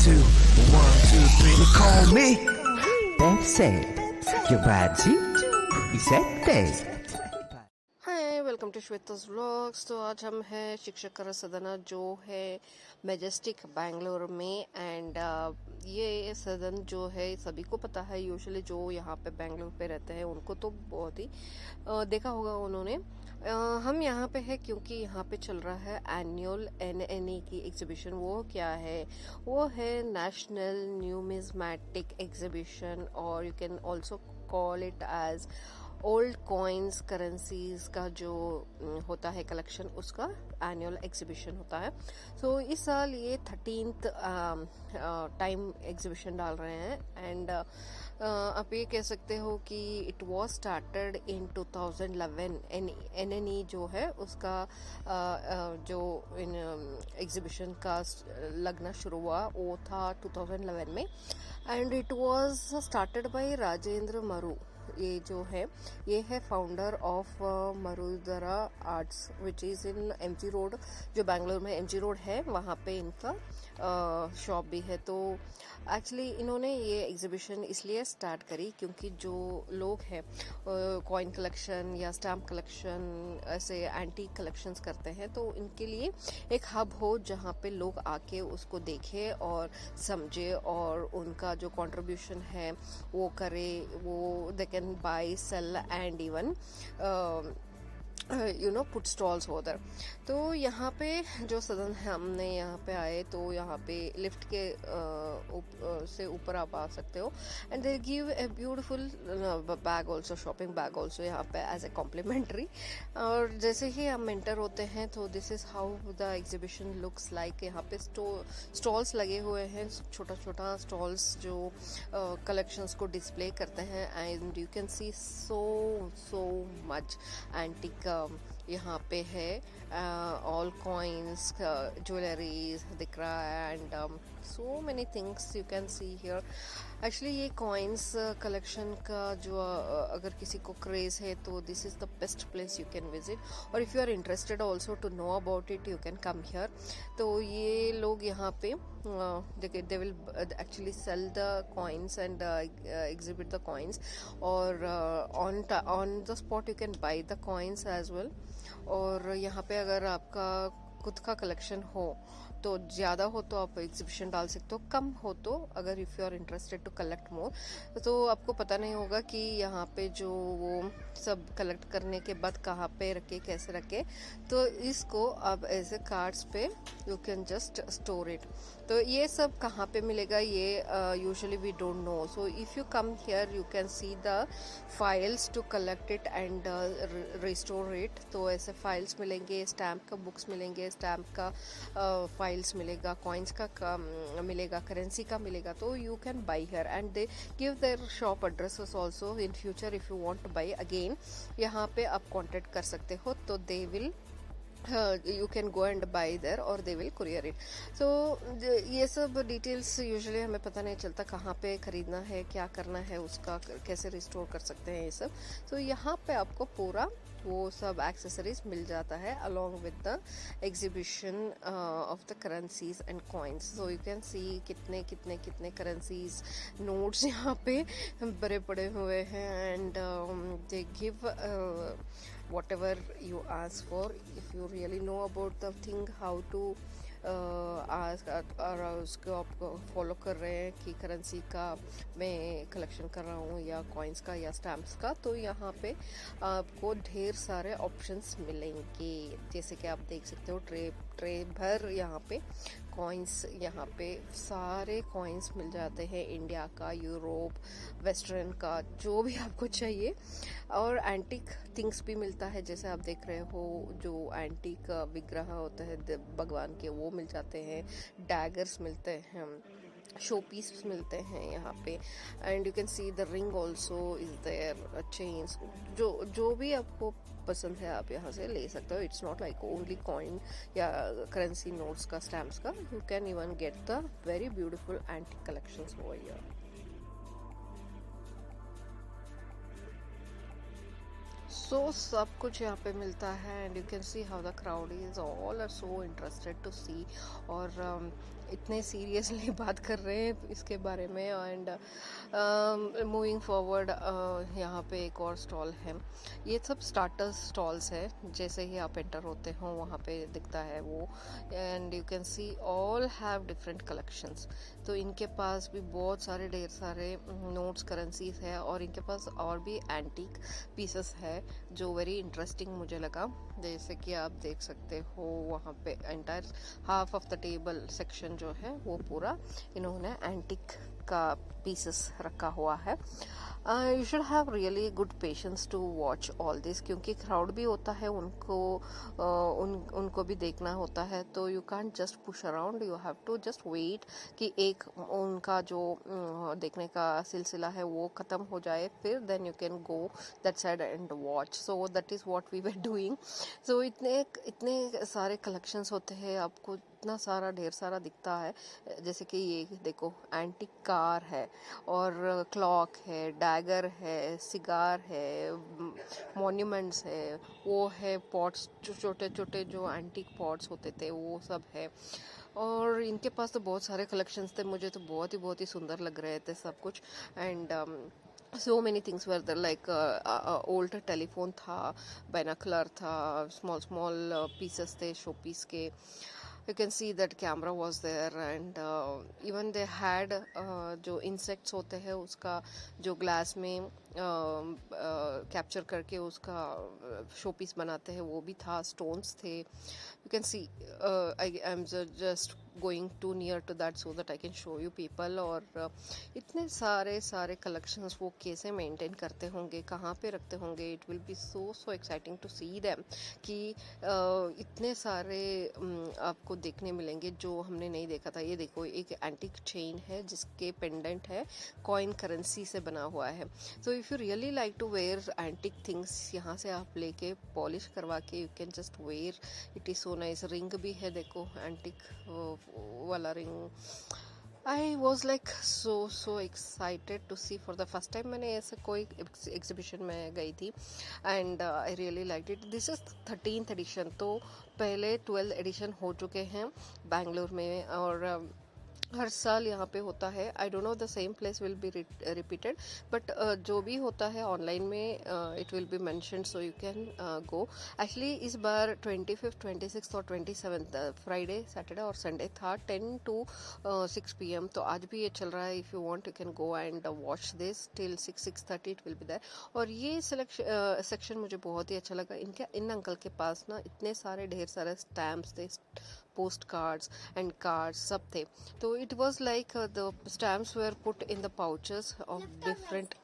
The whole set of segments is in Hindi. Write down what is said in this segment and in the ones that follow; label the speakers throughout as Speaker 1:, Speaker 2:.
Speaker 1: two, 1, 2, 3. They call me Pepsi. Your body is that
Speaker 2: hi welcome to Shweta's vlogs. तो आज हम हैं शिक्षक सदन जो है मेजेस्टिक बेंगलोर में। एंड ये सदन जो है सभी को पता है, यूजुअली जो यहाँ पे बेंगलोर पे रहते हैं उनको तो बहुत ही देखा होगा उन्होंने। हम यहाँ पे है क्योंकि यहाँ पे चल रहा है एनुअल NNE की एग्जीबिशन। वो क्या है? वो है नेशनल न्यूमिज्मेटिक एग्जीबिशन, और you can also call it as old coins currencies का जो होता है कलेक्शन, उसका एनुअल एग्जीबिशन होता है। सो इस साल ये 13th टाइम एग्जीबिशन डाल रहे हैं। एंड आप ये कह सकते हो कि it was started in 2011। NNE जो है उसका जो इन एग्जीबिशन का लगना शुरू हुआ वो था 2011 में। And it was started by Rajendra Maru. ये जो है ये है founder of Marudhara arts which is in MG road, जो बेंगलोर में MG रोड है, वहाँ पे इनका शॉप भी है। तो एक्चुअली इन्होंने ये एग्जीबिशन इसलिए स्टार्ट करी क्योंकि जो लोग हैं कॉइन कलेक्शन या स्टैम्प कलेक्शन, ऐसे एंटीक कलेक्शंस करते हैं, तो इनके लिए एक हब हो जहाँ पे लोग आके उसको देखें और समझे और उनका जो कंट्रीब्यूशन है वो करे। वो they can buy sell and even put stalls उधर। तो यहाँ पे जो सदन है, हमने यहाँ पे आए तो यहाँ पे लिफ्ट के से ऊपर आप आ सकते हो। And they give a beautiful bag also, shopping bag also यहाँ पे एज ए कॉम्प्लीमेंट्री। और जैसे ही हम एंटर होते हैं तो this is how the exhibition looks like. यहाँ पे स्टॉल्स लगे हुए हैं, छोटा छोटा स्टॉल्स जो कलेक्शंस को डिस्प्ले करते हैं। And you can see so much antique यहाँ पे है। ऑल कॉइन्स, ज्वेलरीज दिख रहा है, and so many things you can see here. Actually ये कॉइन्स कलेक्शन का जो अगर किसी को क्रेज है तो this is the best place you can visit. और if you are interested also to know about it you can come here. तो ये लोग यहाँ पे they will actually sell the coins and exhibit the coins, और on the spot you can buy the coins as well। और यहाँ पे अगर आपका खुद का कलेक्शन हो तो ज़्यादा हो तो आप एग्जीबिशन डाल सकते हो, कम हो तो अगर if you are interested to collect more तो आपको पता नहीं होगा कि यहाँ पे जो वो सब कलेक्ट करने के बाद कहाँ पे रखे, कैसे रखे। तो इसको आप ऐसे कार्ड्स पे you can just store it. तो ये सब कहाँ पे मिलेगा ये usually we don't know. So if you come here you can see the files to collect it and restore it. तो ऐसे फाइल्स मिलेंगे, स्टैम्प का बुक्स मिलेंगे, स्टैम्प का फाइल्स मिलेगा, कॉइन्स का मिलेगा, करेंसी का मिलेगा। तो you can by here and they give their shop addresses also in future if you want two by again. यहाँ पे आप कॉन्टेक्ट कर सकते हो तो they will you can go and buy there or they will courier it। so ये सब डिटेल्स यूजुअली हमें पता नहीं चलता कहाँ पे खरीदना है, क्या करना है, उसका कैसे रिस्टोर कर सकते हैं ये सब। तो यहाँ पे आपको पूरा वो सब एक्सेसरीज मिल जाता है along with the exhibition of the currencies and coins। so you can see कितने कितने कितने currencies, notes यहाँ पे बड़े पड़े हुए हैं। and they give whatever you ask for if you really know about the thing how to ask, और उसको आप फॉलो कर रहे हैं कि करेंसी का मैं कलेक्शन कर रहा हूँ या कॉइन्स का या स्टैम्प्स का। तो यहाँ पे आपको ढेर सारे ऑप्शंस मिलेंगे, जैसे कि आप देख सकते हो ट्रे भर यहाँ पे कॉइन्स, यहाँ पे सारे कॉइन्स मिल जाते हैं, इंडिया का, यूरोप, वेस्टर्न का, जो भी आपको चाहिए। और एंटीक थिंग्स भी मिलता है, जैसे आप देख रहे हो जो एंटीक विग्रह होता है भगवान के, वो मिल जाते हैं, डैगर्स मिलते हैं, शो पीस मिलते हैं यहाँ पे। And you can see the ring also is there, chains, जो भी आपको पसंद है आप यहाँ से ले सकते हो। It's not like only coin या करेंसी नोट्स का, स्टैम्प्स का, you can even get the very beautiful antique collections over here. So सब कुछ यहाँ पे मिलता है and you can see how the crowd is, all are so interested to see. और इतने सीरियसली बात कर रहे हैं इसके बारे में। एंड मूविंग फॉरवर्ड, यहाँ पे एक और स्टॉल है। ये सब स्टार्टर स्टॉल्स है, जैसे ही आप एंटर होते हो वहाँ पे दिखता है वो। And you can see all have different collections. तो इनके पास भी बहुत सारे ढेर सारे नोट्स, करेंसीज है, और इनके पास और भी एंटीक पीसेस है जो वेरी इंटरेस्टिंग मुझे लगा। जैसे कि आप देख सकते हो वहाँ पे entire half of the table section जो है वो पूरा इन्होंने एंटिक का पीसेस रखा हुआ है। You should have really good patience to watch all this, क्योंकि क्राउड भी होता है, उनको भी देखना होता है। तो you can't just push around, you have to just wait कि एक उनका जो देखने का सिलसिला है वो ख़त्म हो जाए, फिर then you can go that side and watch. So that is what we were doing. So इतने सारे कलेक्शंस होते हैं, आपको इतना सारा ढेर सारा दिखता है। जैसे कि ये देखो, एंटिक कार है, और क्लॉक है, डैगर है, सिगार है, मॉन्यूमेंट्स है, वो है पॉट्स, जो छोटे छोटे जो एंटिक पॉट्स होते थे वो सब है। और इनके पास तो बहुत सारे कलेक्शंस थे, मुझे तो बहुत ही सुंदर लग रहे थे सब कुछ। And so many things were there, like old telephone था, binocular था, small pieces थे शो पीस के। you can see that camera was there, and even they had जो insects होते हैं उसका जो ग्लास में कैप्चर करके उसका शो पीस बनाते हैं वो भी था, स्टोन्स थे। you can see I'm just going too near to that so that I can show you people। और इतने सारे कलेक्शंस वो कैसे मेंटेन करते होंगे, कहाँ पे रखते होंगे। It will be so exciting to see them कि इतने सारे आपको देखने मिलेंगे जो हमने नहीं देखा था। ये देखो, एक एंटिक चेन है जिसके पेंडेंट है कॉइन करेंसी से बना हुआ है। So if you really like to wear antique things, यहाँ से आप लेके पॉलिश करवा के you can just wear, it is so nice. Ring भी है देखो, एंटिक वाला ring. I was like so excited to see for the first time. मैंने ऐसे कोई एग्जीबिशन में गई थी, and I really like it. This is 13th edition, तो पहले 12th एडिशन हो चुके हैं बैंगलोर में, और हर साल यहाँ पे होता है। आई don't know the same place will be repeated, but जो भी होता है ऑनलाइन में it will be mentioned, so you can go. Actually इस बार 25th, 26th और 27th फ्राइडे, सैटरडे और संडे था, 10 to 6 PM। तो आज भी ये चल रहा है। If you want you can go and watch this till 6:30 it will be there. और ये सेक्शन मुझे बहुत ही अच्छा लगा। इन अंकल के पास ना इतने सारे ढेर सारे स्टैम्प्स थे, पोस्ट कार्ड्स एंड कार्ड्स सब थे। तो it was like the stamps were put in the pouches of different।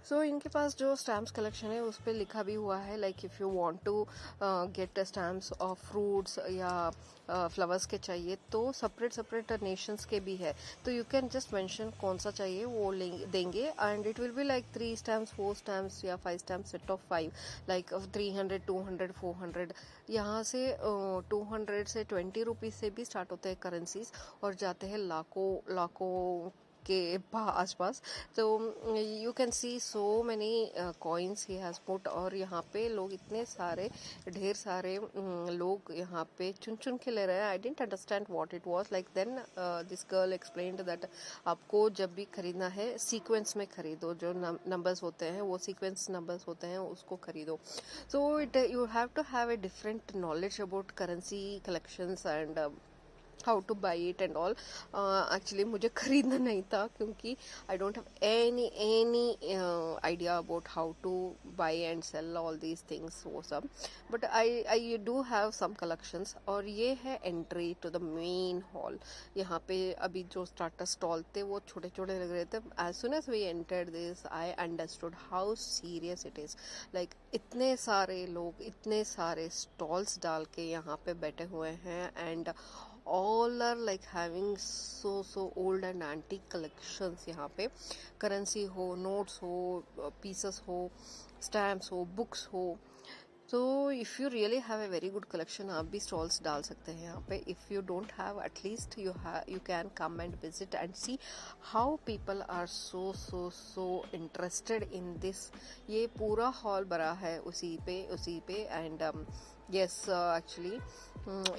Speaker 2: सो इनके पास जो स्टैम्प्स कलेक्शन है उस पर लिखा भी हुआ है, like if you want to get stamps of fruits या फ्लावर्स के चाहिए तो सेपरेट नेशंस के भी है। तो यू कैन जस्ट मेंशन कौन सा चाहिए वो देंगे, and it will be like 3 stamps, 4 stamps या 5 स्टैम्प्स, सेट ऑफ 5, लाइक 300, 200, 400। यहाँ से 200 से 20 रुपीज़ से भी स्टार्ट होते हैं करेंसीज, और जाते हैं लाखों के आसपास। तो you can see so many coins he has put. और यहाँ पे लोग इतने सारे ढेर सारे लोग यहाँ पे चुन के ले रहे हैं। I didn't understand what it was like. Then this girl explained that आपको जब भी खरीदना है सीक्वेंस में खरीदो, जो नंबर्स होते हैं वो सीक्वेंस नंबर्स होते हैं, उसको खरीदो। So you have to have a different knowledge about currency collections and how to buy it and all. Actually मुझे खरीदना नहीं था क्योंकि I don't have any idea about how to buy and sell all these things, वो सब। But I do have some collections. और ये है entry to the main hall. यहाँ पे अभी जो स्टार्टर स्टॉल थे वो छोटे छोटे लग रहे थे। As soon as we entered this I understood how serious it is. Like इतने सारे लोग इतने सारे स्टॉल्स डाल के यहाँ पे बैठे हुए हैं, and all are like having so old and antique collections। यहाँ पे करेंसी हो, नोट्स हो, पीसेस हो, स्टैम्प्स हो, बुक्स हो। तो if you really have a very good collection, आप भी स्टॉल्स डाल सकते हैं यहाँ पे। If you don't have, at least you can come and visit and see how people are so interested in this. ये पूरा हॉल भरा है उसी पे। एंड यस एक्चुअली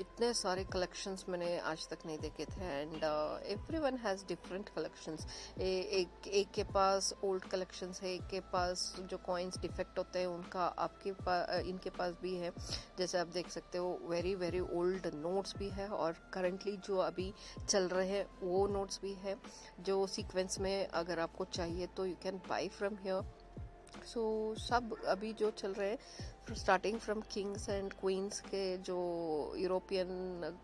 Speaker 2: इतने सारे कलेक्शंस मैंने आज तक नहीं देखे थे and everyone has different collections. एक के पास ओल्ड कलेक्शंस है, एक के पास जो कॉइन्स डिफेक्ट होते हैं उनका आपके पास इनके पास भी है। जैसे आप देख सकते हो वेरी वेरी ओल्ड नोट्स भी है और करंटली जो अभी चल रहे हैं वो नोट्स भी है जो सीक्वेंस में अगर आपको चाहिए तो you can buy from here. So सब अभी जो चल रहे हैं starting from kings and queens के जो यूरोपियन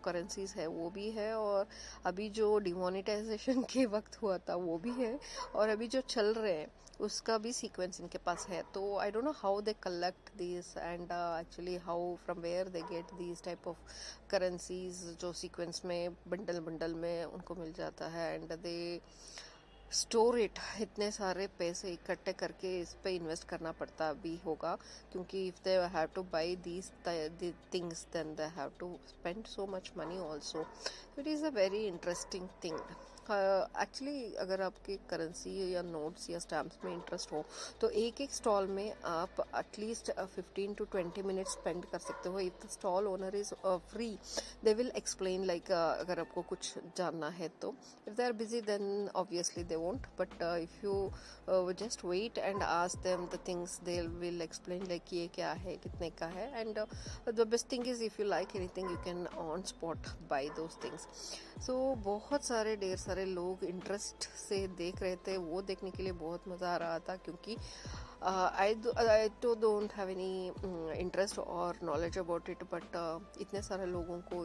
Speaker 2: करेंसीज है वो भी है, और अभी जो डिमोनेटाइजेशन के वक्त हुआ था वो भी है, और अभी जो चल रहे हैं उसका भी सीक्वेंस इनके पास है। तो I don't know how they collect this and actually how from where they get this type of currencies जो सीक्वेंस में बंडल बंडल में उनको मिल जाता है एंड दे स्टोर इट। इतने सारे पैसे इकट्ठे करके इस पे इन्वेस्ट करना पड़ता भी होगा, क्योंकि if they have to buy these things then they have to spend so much money also. It is a very interesting thing. Actually अगर आपके करेंसी या नोट्स या स्टैम्प्स में इंटरेस्ट हो तो एक एक स्टॉल में आप एटलीस्ट 15 to 20 मिनट्स स्पेंड कर सकते हो। If the stall owner is free they will explain like अगर आपको कुछ जानना है तो। If they are busy then obviously they won't, but if you just wait and ask them the things they will explain like ये क्या है कितने का है। And the best thing is if you like anything you can on spot buy those things. So बहुत सारे ढेर सारे लोग इंटरेस्ट से देख रहे थे, वो देखने के लिए बहुत मज़ा आ रहा था, क्योंकि आई तो डोंट हैव एनी इंटरेस्ट और नॉलेज अबाउट इट, बट इतने सारे लोगों को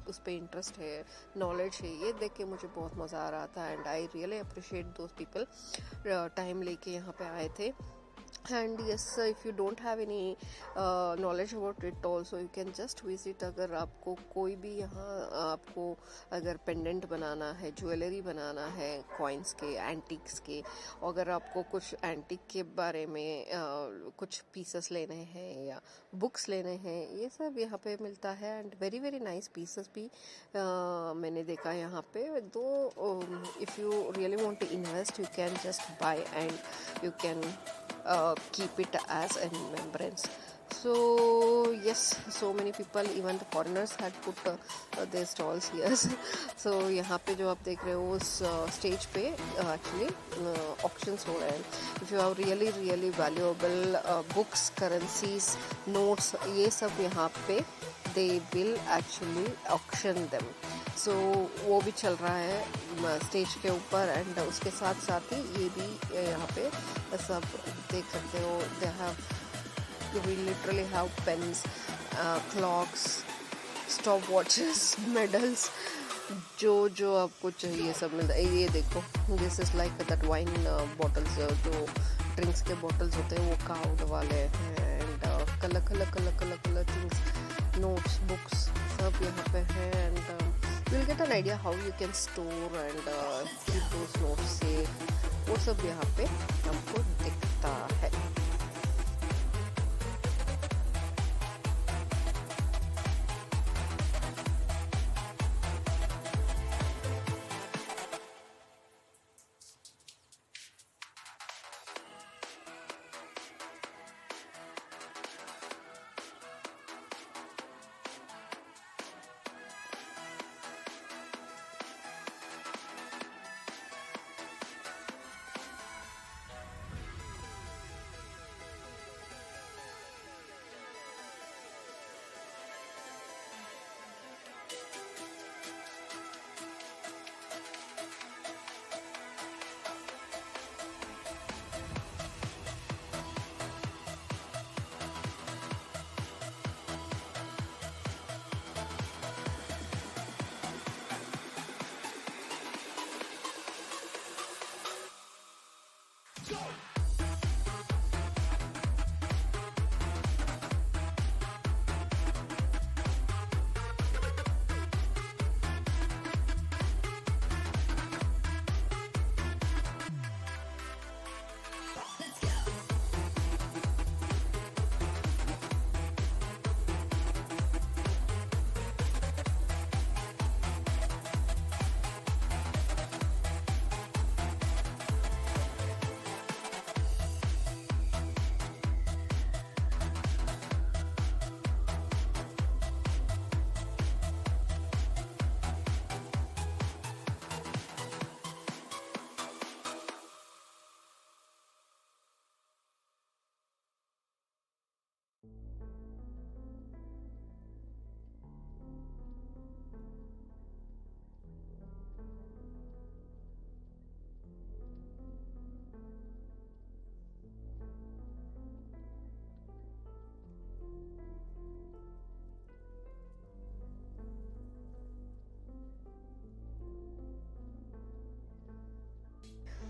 Speaker 2: उस पे इंटरेस्ट है, नॉलेज है, ये देख के मुझे बहुत मज़ा आ रहा था and I really appreciate those people time लेके यहाँ पे आए थे। And yes if you don't have any knowledge about it also you can just visit. अगर आपको कोई भी यहाँ आपको अगर पेंडेंट बनाना है, ज्वेलरी बनाना है कॉइन्स के, एंटिक्स के, अगर आपको कुछ एंटिक के बारे में कुछ पीसेस लेने हैं या बुक्स लेने हैं, ये सब यहाँ पे मिलता है and very very nice pieces भी मैंने देखा यहाँ पे। Though if you really want to invest you can just buy and you can keep it as a remembrance. So yes, so many people, even the foreigners had put their stalls here. So यहाँ पे जो आप देख रहे हो उस स्टेज पे actually auctions हो रहे हैं। If you have really really valuable books, currencies, notes, ये सब यहाँ पे they will actually auction them. सो वो भी चल रहा है स्टेज के ऊपर एंड उसके साथ साथ ही ये भी यहाँ पे सब देख सकते हो। They have we literally have pens, clocks, stop watches, medals, जो जो आपको चाहिए सब मिलता है। ये देखो this is like that wine bottles, जो ड्रिंक्स के बॉटल्स होते हैं वो काउड वाले हैं and colour colour colour colour colour things, notes, books सब यहाँ पे हैं एंड you'll get an idea how you can store and keep those notes safe. वो सब यहाँ पे हमको दिखता है।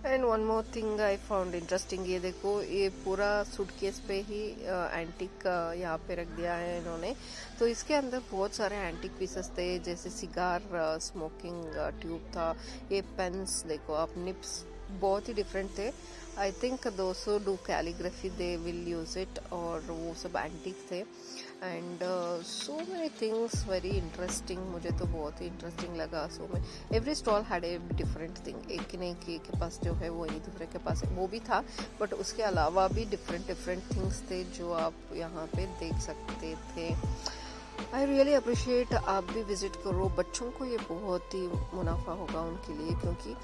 Speaker 2: And one more thing I found interesting, ये देखो ये पूरा सूटकेस पे ही एंटिक यहाँ पे रख दिया है इन्होंने। तो इसके अंदर बहुत सारे एंटिक पीसेस थे, जैसे सिगार स्मोकिंग ट्यूब था, ये पेन्स देखो आप, निप्स बहुत ही डिफरेंट थे। I think those who do calligraphy they will use it, और वो सब एंटिक थे। And so many things very interesting, मुझे तो बहुत ही इंटरेस्टिंग लगा। सो में every stall had a different thing, एक नहीं कि के पास जो है वो ही, दूसरे के पास वो भी था, बट उसके अलावा भी डिफरेंट थिंग्स थे जो आप यहाँ पे देख सकते थे। आई रियली अप्रिशिएट, आप भी विजिट करो, बच्चों को ये बहुत ही मुनाफा होगा उनके लिए, क्योंकि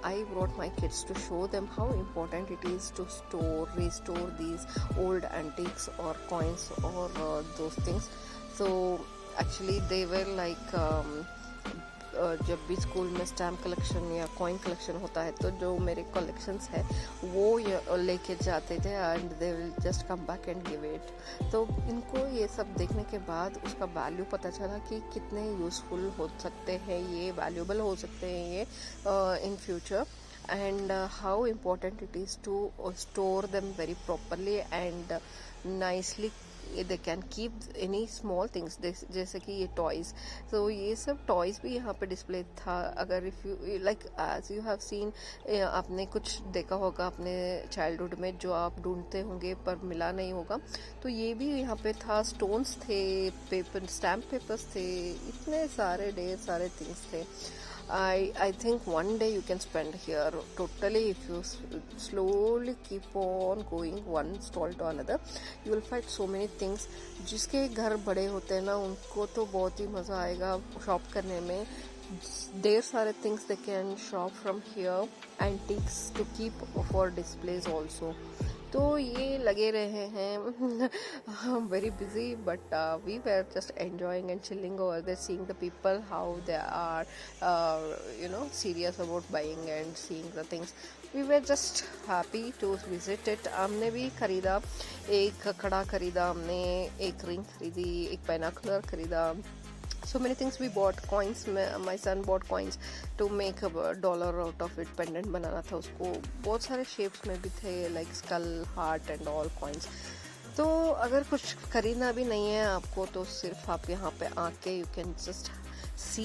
Speaker 2: I brought my kids to show them how important it is to store restore these old antiques और कॉइन्स और those things. So actually they were like जब भी स्कूल में स्टैम्प कलेक्शन या कॉइन कलेक्शन होता है, तो जो मेरे कलेक्शंस है वो लेके जाते थे, and they will just come back and give it. तो इनको ये सब देखने के बाद उसका वैल्यू पता चला कि कितने यूज़फुल हो सकते हैं ये, वैल्यूबल हो सकते हैं ये in future, and how important it is to store them very properly and nicely. They can keep any small things, जैसे कि ये टॉयज़, तो ये सब टॉयज़ भी यहाँ पे डिस्प्ले था। अगर if you like as you have seen, आपने कुछ देखा होगा अपने चाइल्डहुड में जो आप ढूंढते होंगे पर मिला नहीं होगा, तो ये भी यहाँ पे था। स्टोन्स थे, पेपर स्टैम्प पेपर्स थे, इतने सारे ढेर सारे थिंग्स थे। I think one day you can spend here totally if you slowly keep on going one stall to another, you will find so many things। जिसके घर बड़े होते हैं ना, उनको तो बहुत ही मज़ा आएगा शॉप करने में। ढेर सारे things they can shop from here, antiques to keep for displays also। तो ये लगे रहे हैं very busy, but we were just enjoying and chilling over there, seeing the people how they are serious about buying and seeing the things। we were just happy to visit it। हमने भी खरीदा, एक कड़ा खरीदा हमने, एक रिंग खरीदी, एक बाइनोकुलर खरीदा। So many things we bought, coins, my son bought coins to make a dollar out of it, pendant बनाना था उसको, बहुत सारे shapes में भी थे, like skull, heart and all coins। तो अगर कुछ खरीदना भी नहीं है आपको, तो सिर्फ आप यहाँ पे आके you can just see